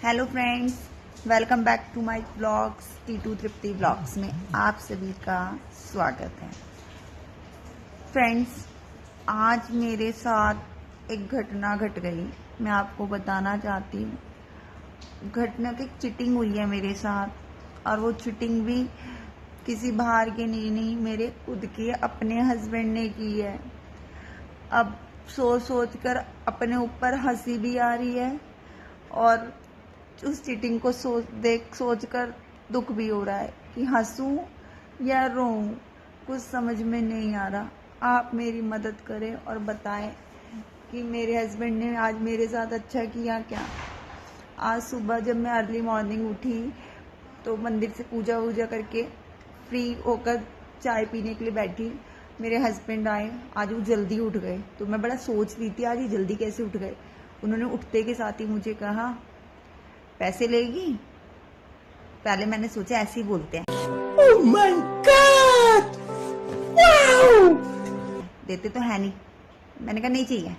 Hello friends, welcome back to my blogs टी2 Tripti blogs में आप सभी का स्वागत है। फ्रेंड्स, आज मेरे साथ एक घटना घट गई। मैं आपको बताना चाहती हूँ। घटना की चीटिंग हुई है मेरे साथ, और वो चीटिंग भी किसी बाहर के नहीं, मेरे खुद के अपने हस्बैंड ने की है। अब सोच कर अपने ऊपर हंसी भी आ रही है और उस चीटिंग को सोच कर दुख भी हो रहा है कि हंसूं या रोऊं, कुछ समझ में नहीं आ रहा। आप मेरी मदद करें और बताएं कि मेरे हस्बैंड ने आज मेरे साथ अच्छा किया क्या। आज सुबह जब मैं अर्ली मॉर्निंग उठी तो मंदिर से पूजा वूजा करके फ्री होकर चाय पीने के लिए बैठी। मेरे हस्बैंड आए, आज वो जल्दी उठ गए। तो मैं बड़ा सोच रही थी आज ये जल्दी कैसे उठ गए। उन्होंने उठते के साथ ही मुझे कहा, पैसे लेगी। पहले मैंने सोचा ऐसे ही बोलते हैं, Oh my God! Wow! देते तो है नहीं। मैंने कहा नहीं चाहिए।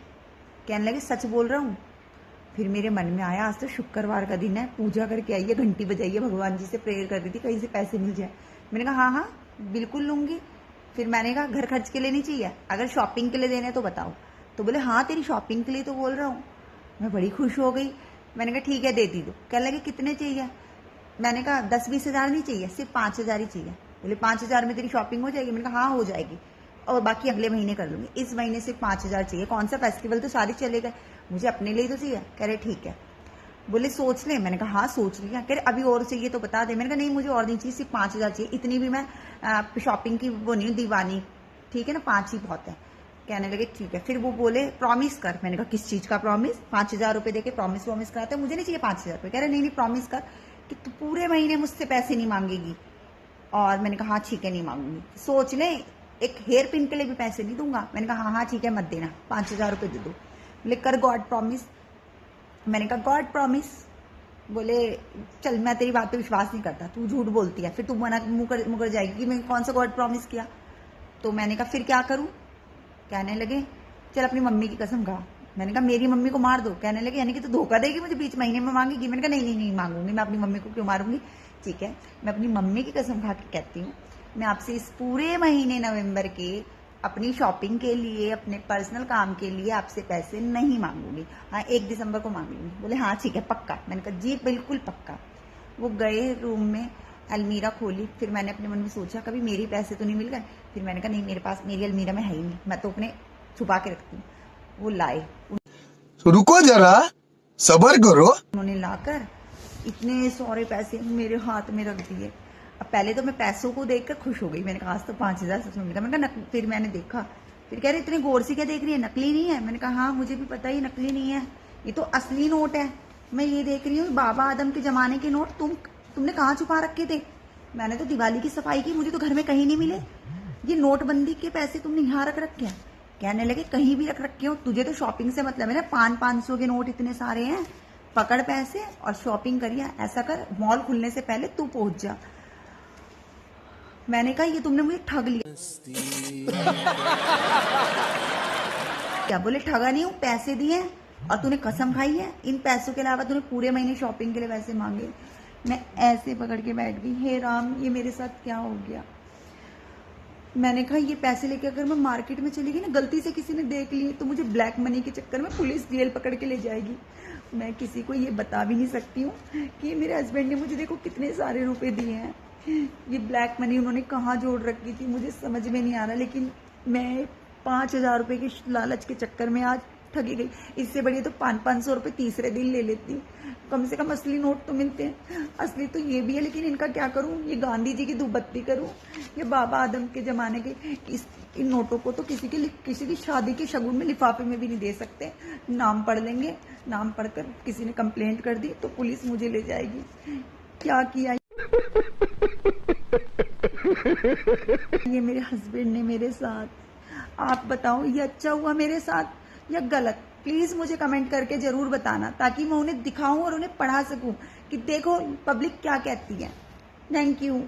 कहने लगे सच बोल रहा हूँ। फिर मेरे मन में आया आज तो शुक्रवार का दिन है, पूजा करके आई है, घंटी बजाई है, भगवान जी से प्रेयर कर रही थी कहीं से पैसे मिल जाए। मैंने कहा हाँ बिल्कुल लूंगी। फिर मैंने कहा घर खर्च के लिए नहीं चाहिए, अगर शॉपिंग के लिए देने तो बताओ। तो बोले हाँ तेरी शॉपिंग के लिए तो बोल रहा हूँ। मैं बड़ी खुश हो गई। मैंने कहा ठीक है देती दो। कहने लगे कितने चाहिए। मैंने कहा 10-20 हज़ार नहीं चाहिए, सिर्फ 5 हज़ार ही चाहिए। बोले 5 हज़ार में तेरी शॉपिंग हो जाएगी। मैंने कहा हाँ हो जाएगी, और बाकी अगले महीने कर लूंगी। इस महीने सिर्फ 5 हज़ार चाहिए। कौन सा फेस्टिवल, तो सारे चले गए, मुझे अपने लिए तो चाहिए। कह रहे ठीक है। बोले सोच ले। मैंने कहा हाँ सोच लिया। कह रहे अभी और चाहिए तो बता दे। मैंने कहा नहीं मुझे और नहीं चाहिए, सिर्फ 5 हज़ार चाहिए। इतनी भी मैं शॉपिंग की वो नहीं हूँ दीवानी, ठीक है ना, 5 ही बहुत है। कहने लगे ठीक है। फिर वो बोले प्रॉमिस कर। मैंने कहा किस चीज का प्रॉमिस, 5 हज़ार रुपए देके प्रॉमिस कराते, मुझे नहीं चाहिए 5 हज़ार रुपए। कह रहे नहीं प्रॉमिस कर कि तू पूरे महीने मुझसे पैसे नहीं मांगेगी। और मैंने कहा हाँ ठीक है नहीं मांगूंगी। सोच ले, एक हेयर पिन के लिए भी पैसे नहीं दूंगा। मैंने कहा हाँ ठीक है मत देना, 5 हज़ार रुपए दे दो। बोले कर गॉड प्रॉमिस। मैंने कहा गॉड प्रॉमिस। बोले चल मैं तेरी बात पे विश्वास नहीं करता, तू झूठ बोलती है। फिर तू मुकर जाएगी कि मैंने कौन सा गॉड प्रॉमिस किया। तो मैंने कहा फिर क्या करूं। कहने लगे चल अपनी मम्मी की कसम खा। मैंने कहा मेरी मम्मी को मार दो। कहने लगे यानी कि तू धोखा देगी मुझे, बीच महीने में मांगेगी। मैंने कहा नहीं मांगूंगी, मैं अपनी मम्मी को क्यों मारूंगी। ठीक है, मैं अपनी मम्मी की कसम खा के कहती हूँ, मैं आपसे इस पूरे महीने नवंबर के अपनी शॉपिंग के लिए, अपने पर्सनल काम के लिए आपसे पैसे नहीं मांगूंगी। हाँ 1 दिसंबर को मांग लूंगी। बोले हाँ ठीक है पक्का। मैंने कहा जी बिल्कुल पक्का। वो गए रूम में, अलमीरा खोली। फिर मैंने अपने मन में सोचा कभी मेरे पैसे तो नहीं मिल गए। फिर मैंने कहा नहीं मेरे पास, मेरी अलमीरा में है ही नहीं, मैं तो अपने छुपा के रखती हूँ। वो लाए, तो रुको जरा, सबर करो। उन्होंने लाकर इतने सारे पैसे मेरे हाथ में रख दिए। अब पहले तो मैं पैसों को देखकर खुश हो गई। मैंने कहा आज तो 5 हज़ार सच में मिला। मैंने कहा फिर मैंने देखा। फिर कह रहे इतने गौर से क्या देख रही है, नकली नहीं है। मैंने कहा हाँ मुझे भी पता ही नकली नहीं है, ये तो असली नोट है। मैं ये देख रही हूँ बाबा आदम के जमाने के नोट। तुमने कहाँ छुपा रखे थे। मैंने तो दिवाली की सफाई की, मुझे तो घर में कहीं नहीं मिले। ये नोटबंदी के पैसे तुमने यहाँ रख रखे हैं। कहने लगे कहीं भी रख रखे हो, तुझे तो शॉपिंग से मतलब है ना। 500 के नोट इतने सारे हैं, पकड़ पैसे और शॉपिंग करिए। ऐसा कर मॉल खुलने से पहले तू पहुंच जा। मैंने कहा ये तुमने मुझे ठग लिया। क्या बोले ठगा नहीं हूँ, पैसे दिए और तूने कसम खाई है। इन पैसों के अलावा तूने पूरे महीने शॉपिंग के लिए पैसे मांगे। मैं ऐसे पकड़ के बैठ गई, हे राम ये मेरे साथ क्या हो गया। मैंने कहा ये पैसे लेके अगर मैं मार्केट में चली गई ना, गलती से किसी ने देख लिए तो मुझे ब्लैक मनी के चक्कर में पुलिस जेल पकड़ के ले जाएगी। मैं किसी को ये बता भी नहीं सकती हूँ कि मेरे हस्बैंड ने मुझे देखो कितने सारे रुपए दिए हैं। ये ब्लैक मनी उन्होंने कहाँ जोड़ रखी थी मुझे समझ में नहीं आ रहा। लेकिन मैं 5 हज़ार रुपये के लालच के चक्कर में आज ठगी गई। इससे बढ़िया तो 500 रुपये तीसरे दिन ले लेती। कम से कम असली नोट तो मिलते हैं। असली तो ये भी है, लेकिन इनका क्या करूं। ये गांधी जी की धूपबत्ती करूं या बाबा आदम के जमाने के। इन नोटों को तो किसी की शादी के शगुन में लिफाफे में भी नहीं दे सकते। नाम पढ़ लेंगे, नाम पढ़कर किसी ने कंप्लेंट कर दी तो पुलिस मुझे ले जाएगी। क्या किया ये मेरे हस्बैंड ने मेरे साथ। आप बताओ ये अच्छा हुआ मेरे साथ या गलत। प्लीज मुझे कमेंट करके जरूर बताना, ताकि मैं उन्हें दिखाऊं और उन्हें पढ़ा सकूं कि देखो पब्लिक क्या कहती है। Thank you.